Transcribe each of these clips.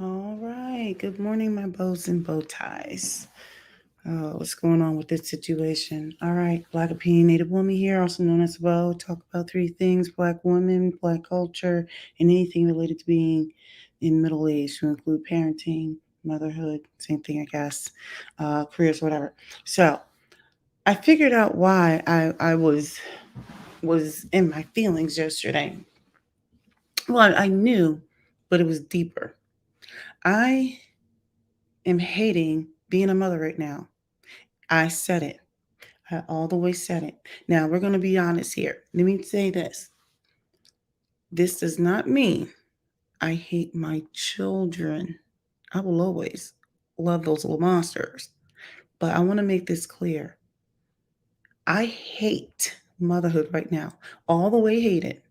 All right. Good morning, my bows and bow ties. What's going on with this situation? All right. Black opinionated woman here, also known as Bo. Talk about three things: Black women, Black culture, and anything related to being in middle age, to include parenting, motherhood, same thing, I guess, careers, whatever. So I figured out why I was in my feelings yesterday. Well, I knew, but it was deeper. I am hating being a mother right now. I said it. I all the way said it. Now we're going to be honest here. Let me say this. This does not mean I hate my children. I will always love those little monsters. But I want to make this clear. I hate motherhood right now. All the way hate it.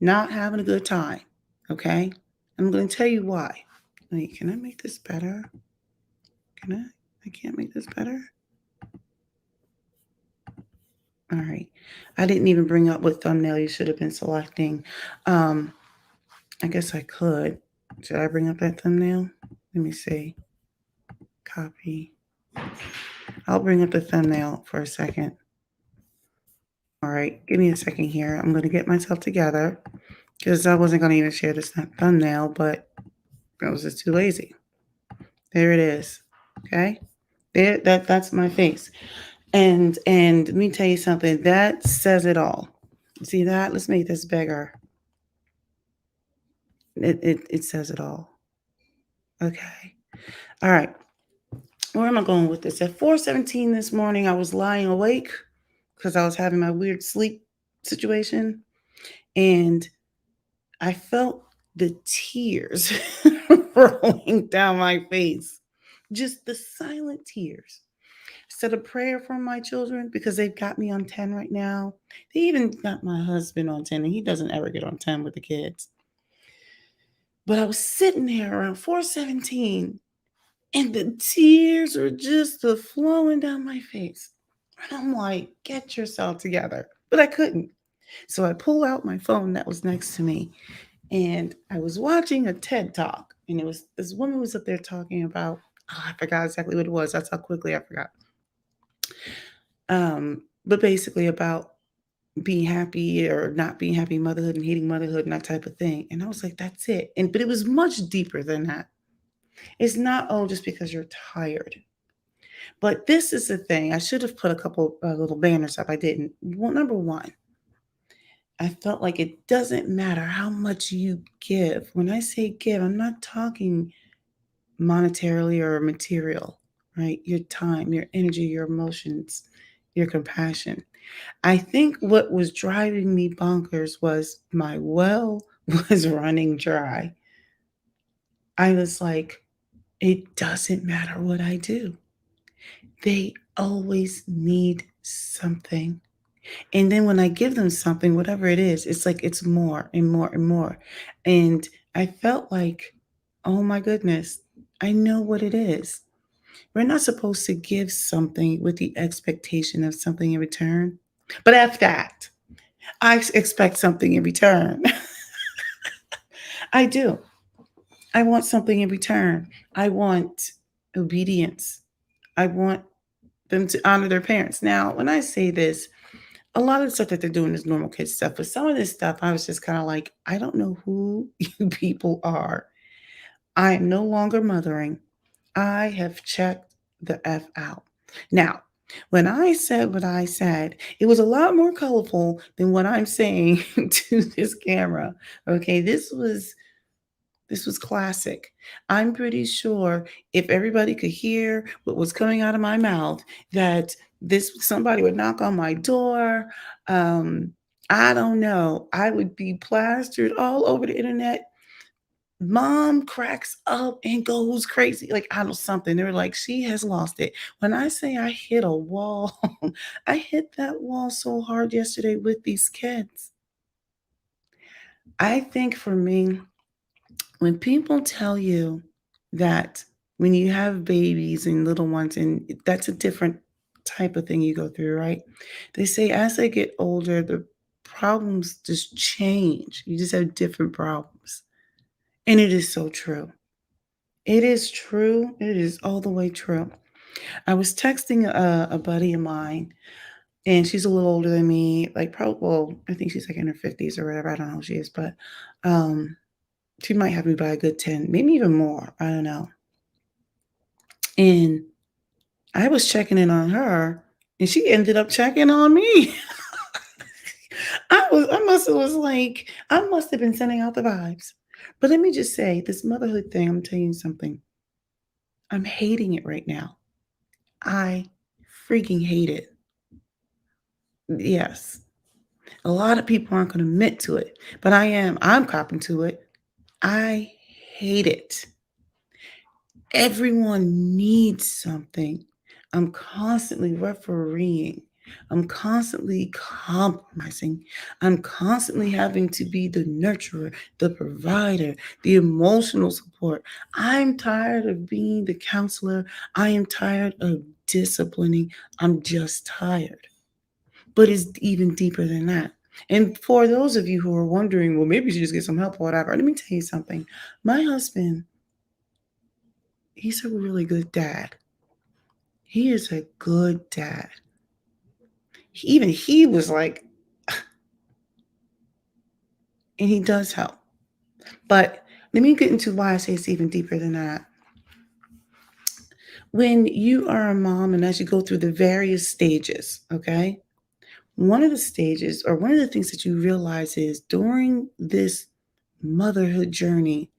Not having a good time. Okay? I'm going to tell you why. Wait, can I make this better? Can I? I can't make this better. All right. I didn't even bring up what thumbnail you should have been selecting. Um, I guess I could. Should I bring up that thumbnail? Let me see. Copy. I'll bring up the thumbnail for a second. All right. Give me a second here. I'm going to get myself together because I wasn't going to even share this thumbnail, but I was just too lazy. There it is. Okay. There, that's my face. And let me tell you something. That says it all. See that? Let's make this bigger. It says it all. Okay. All right. Where am I going with this? At 4:17 this morning, I was lying awake because I was having my weird sleep situation, and I felt the tears rolling down my face. Just the silent tears. Said a prayer for my children because they've got me on 10 right now. They even got my husband on 10, and he doesn't ever get on 10 with the kids. But I was sitting there around 4:17 and the tears are just flowing down my face. And I'm like, get yourself together. But I couldn't. So I pulled out my phone that was next to me and I was watching a TED talk. And it was this woman was up there talking about, oh, I forgot exactly what it was. That's how quickly I forgot. But basically about being happy or not being happy, motherhood and hating motherhood and that type of thing. And I was like, that's it. And but it was much deeper than that. It's not, oh, just because you're tired. But this is the thing. I should have put a couple little banners up. I didn't. Well, number one, I felt like it doesn't matter how much you give. When I say give, I'm not talking monetarily or material, right? Your time, your energy, your emotions, your compassion. I think what was driving me bonkers was my well was running dry. I was like, it doesn't matter what I do. They always need something. And then when I give them something, whatever it is, it's like it's more and more and more. And I felt like, oh my goodness, I know what it is. We're not supposed to give something with the expectation of something in return. But after that, I expect something in return. I do. I want something in return. I want obedience. I want them to honor their parents. Now, when I say this, a lot of the stuff that they're doing is normal kid stuff, but some of this stuff I was just kind of like, I don't know who you people are. I am no longer mothering. I have checked the F out. Now, when I said what I said, it was a lot more colorful than what I'm saying to this camera. Okay, this was classic. I'm pretty sure if everybody could hear what was coming out of my mouth, that this somebody would knock on my door. Um, I don't know. I would be plastered all over the internet. Mom cracks up and goes crazy. Like, I don't something. They're like, she has lost it. When I say I hit a wall, I hit that wall so hard yesterday with these kids. I think for me, when people tell you that when you have babies and little ones, and that's a different type of thing you go through, right? They say as they get older, the problems just change. You just have different problems. And it is so true. It is true. It is all the way true. I was texting a buddy of mine, and she's a little older than me, like, probably, well, I think she's like in her 50s or whatever. I don't know who she is, but um, she might have me by a good 10, maybe even more. I don't know. And I was checking in on her, and she ended up checking on me. I must have been sending out the vibes. But let me just say, this motherhood thing, I'm telling you something. I'm hating it right now. I freaking hate it. Yes. A lot of people aren't going to admit to it, but I am. I'm copping to it. I hate it. Everyone needs something. I'm constantly refereeing. I'm constantly compromising. I'm constantly having to be the nurturer, the provider, the emotional support. I'm tired of being the counselor. I am tired of disciplining. I'm just tired. But it's even deeper than that. And for those of you who are wondering, well, maybe you should just get some help or whatever, let me tell you something. My husband, he's a really good dad. He is a good dad. Even he was like, and he does help. But let me get into why I say it's even deeper than that. When you are a mom and as you go through the various stages, okay, one of the stages or one of the things that you realize is during this motherhood journey,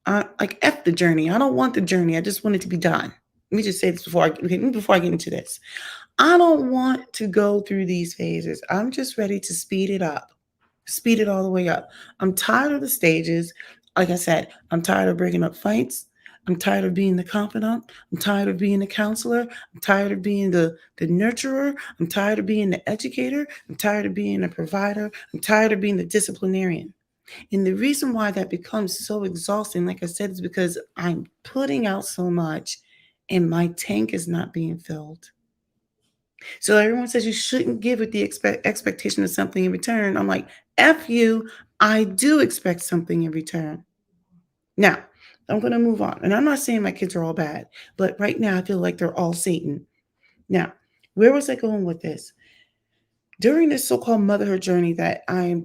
like F the journey. I don't want the journey. I just want it to be done. Let me just say this before I get into this. I don't want to go through these phases. I'm just ready to speed it up, speed it all the way up. I'm tired of the stages. Like I said, I'm tired of breaking up fights. I'm tired of being the confidant. I'm tired of being the counselor. I'm tired of being the nurturer. I'm tired of being the educator. I'm tired of being the provider. I'm tired of being the disciplinarian. And the reason why that becomes so exhausting, like I said, is because I'm putting out so much and my tank is not being filled. So everyone says you shouldn't give with the expectation of something in return. I'm like, F you, I do expect something in return. Now, I'm going to move on. And I'm not saying my kids are all bad, but right now I feel like they're all Satan. Now, where was I going with this? During this so called motherhood journey that I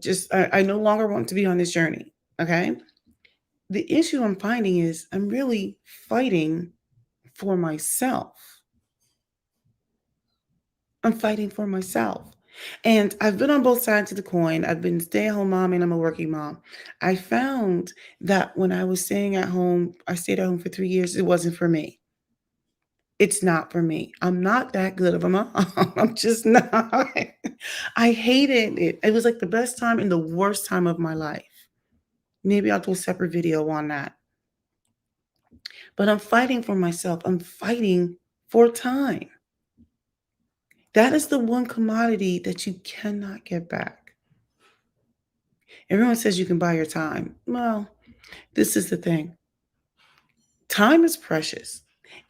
no longer want to be on this journey. Okay. The issue I'm finding is I'm really fighting for myself. I'm fighting for myself. And I've been on both sides of the coin. I've been stay-at-home mom and I'm a working mom. I found that when I was staying at home, I stayed at home for 3 years, it wasn't for me. It's not for me. I'm not that good of a mom. I'm just not. I hated it. It was like the best time and the worst time of my life. Maybe I'll do a separate video on that. But I'm fighting for myself. I'm fighting for time. That is the one commodity that you cannot get back. Everyone says you can buy your time. Well, this is the thing. Time is precious,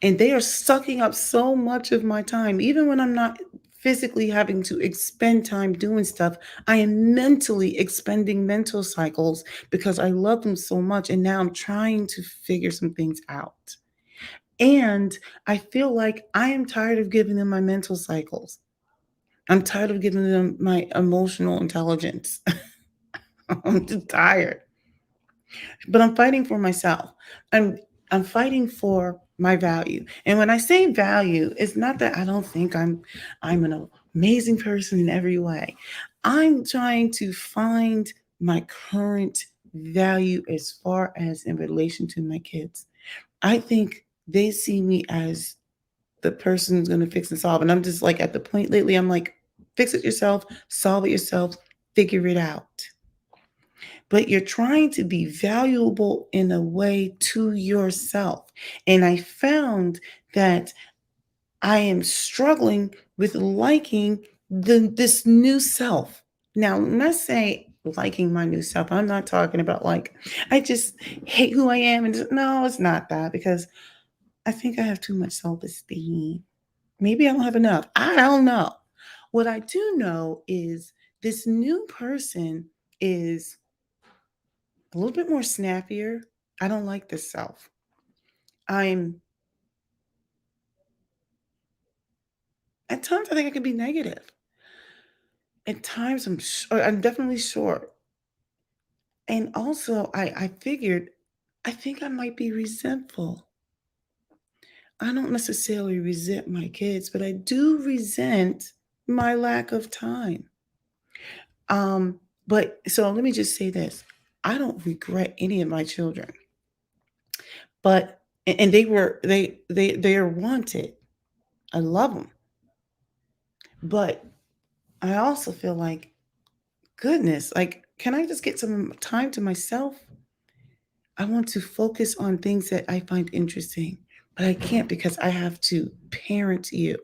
and they are sucking up so much of my time. Even when I'm not physically having to expend time doing stuff, I am mentally expending mental cycles because I love them so much. And now I'm trying to figure some things out. And I feel like I am tired of giving them my mental cycles. I'm tired of giving them my emotional intelligence. I'm just tired. But I'm fighting for myself. I'm I'm fighting for my value. And when I say value, it's not that I don't think I'm an amazing person in every way. I'm trying to find my current value as far as in relation to my kids. I think they see me as the person who's going to fix and solve. And I'm just like at the point lately, I'm like, fix it yourself, solve it yourself, figure it out. But you're trying to be valuable in a way to yourself. And I found that I am struggling with liking this new self. Now, when I say liking my new self, I'm not talking about like I just hate who I am. No, it's not that because I think I have too much self-esteem. Maybe I don't have enough. I don't know. What I do know is this new person is a little bit more snappier. I don't like this self. I'm at times I think I can be negative. At times I'm definitely short. And also I figured I think I might be resentful. I don't necessarily resent my kids, but I do resent my lack of time. Um, but so let me just say this. I don't regret any of my children, but and they are wanted. I love them, but I also feel like goodness, like can I just get some time to myself? I want to focus on things that I find interesting, but I can't because I have to parent you.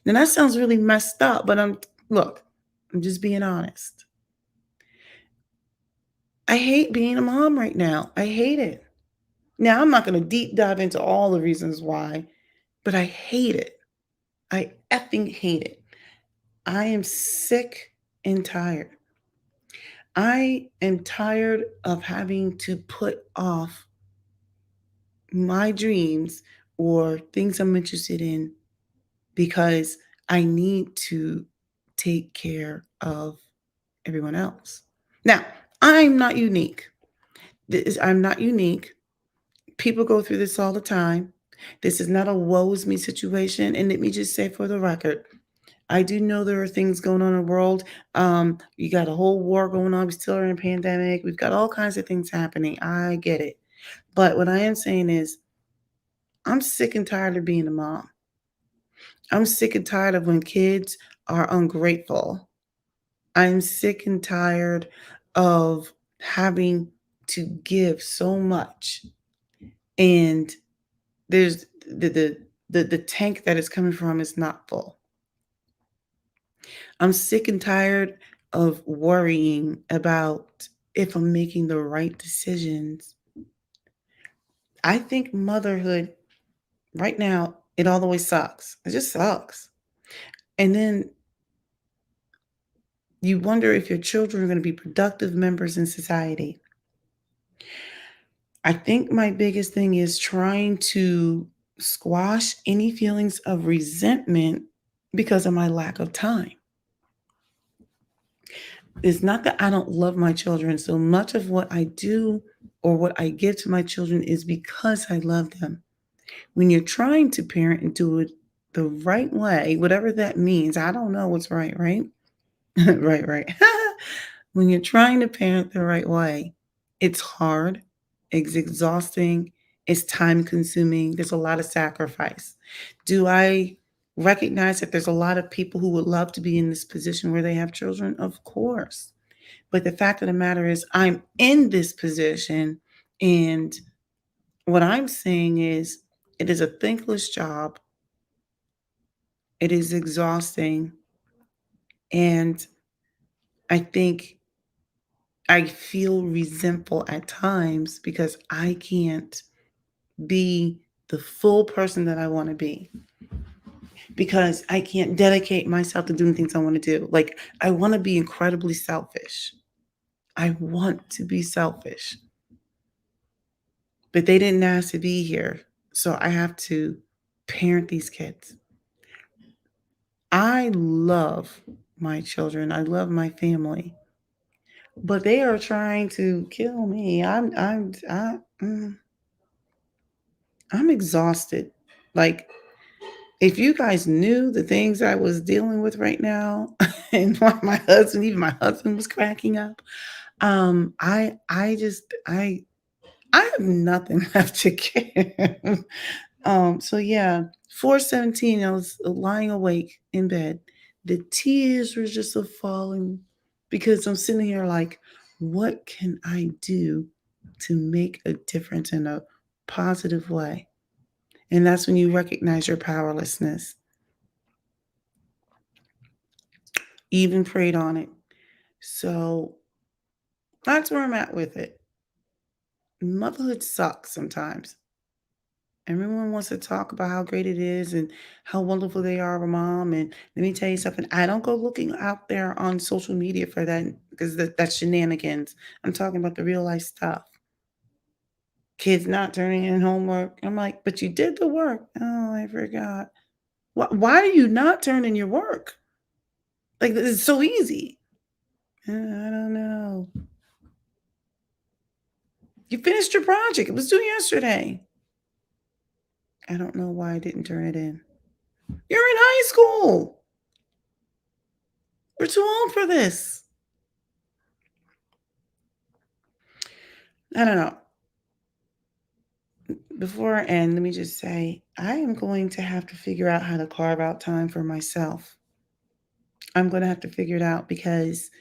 Now that sounds really messed up, but look, I'm just being honest. I hate being a mom right now. I hate it. Now I'm not going to deep dive into all the reasons why, but I hate it. I effing hate it. I am sick and tired. I am tired of having to put off my dreams or things I'm interested in because I need to take care of everyone else. Now, I'm not unique. I'm not unique. People go through this all the time. This is not a woe is me situation. And let me just say for the record, I do know there are things going on in the world. You got a whole war going on. We still are in a pandemic. We've got all kinds of things happening. I get it. But what I am saying is, I'm sick and tired of being a mom. I'm sick and tired of when kids are ungrateful. I'm sick and tired of having to give so much. And there's the tank that it's coming from is not full. I'm sick and tired of worrying about if I'm making the right decisions. I think motherhood right now, it all the way sucks. It just sucks. And then you wonder if your children are going to be productive members in society. I think my biggest thing is trying to squash any feelings of resentment because of my lack of time. It's not that I don't love my children. So much of what I do or what I give to my children is because I love them. When you're trying to parent and do it the right way, whatever that means, I don't know what's right, right? Right, right. When you're trying to parent the right way, it's hard, it's exhausting, it's time consuming, there's a lot of sacrifice. Do I recognize that there's a lot of people who would love to be in this position where they have children? Of course. But the fact of the matter is, I'm in this position. And what I'm saying is, it is a thankless job, it is exhausting. And I think I feel resentful at times because I can't be the full person that I want to be because I can't dedicate myself to doing things I want to do. Like, I want to be incredibly selfish. I want to be selfish, but they didn't ask to be here. So I have to parent these kids. I love my children. I love my family, but they are trying to kill me. I'm exhausted. Like, if you guys knew the things I was dealing with right now, and my husband, even my husband was cracking up. I have nothing left to give. So yeah, 4:17, I was lying awake in bed. The tears were just a falling because I'm sitting here like, what can I do to make a difference in a positive way? And that's when you recognize your powerlessness. Even prayed on it. So that's where I'm at with it. Motherhood sucks sometimes. Everyone wants to talk about how great it is and how wonderful they are of a mom. And let me tell you something. I don't go looking out there on social media for that because that's shenanigans. I'm talking about the real life stuff. Kids not turning in homework. I'm like, but you did the work. Oh, I forgot. Why are you not turning your work? Like, this is so easy. I don't know. You finished your project. It was due yesterday. I don't know why I didn't turn it in. You're in high school. We're too old for this. I don't know. Before I end, let me just say I am going to have to figure out how to carve out time for myself. I'm going to have to figure it out because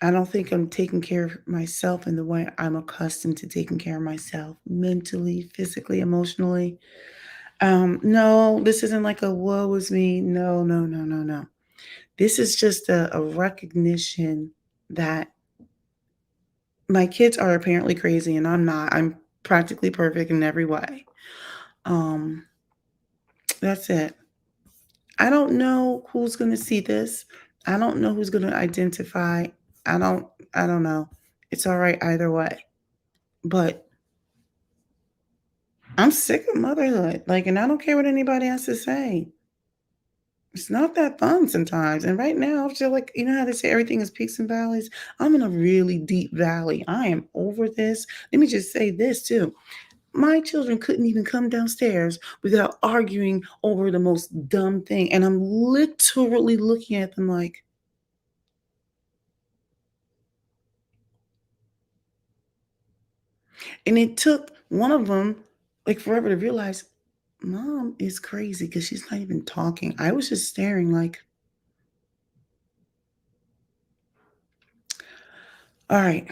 I don't think I'm taking care of myself in the way I'm accustomed to taking care of myself mentally, physically, emotionally. No, this isn't like a woe is me. No, no, no, no, no. This is just a recognition that my kids are apparently crazy and I'm not. I'm practically perfect in every way. Um, that's it. I don't know who's gonna see this. I don't know who's gonna identify. I don't know. It's all right either way. But I'm sick of motherhood. Like, and I don't care what anybody has to say. It's not that fun sometimes. And right now, I feel like, you know how they say everything is peaks and valleys? I'm in a really deep valley. I am over this. Let me just say this too. My children couldn't even come downstairs without arguing over the most dumb thing. And I'm literally looking at them like, and it took one of them like forever to realize mom is crazy because she's not even talking. I was just staring like, all right.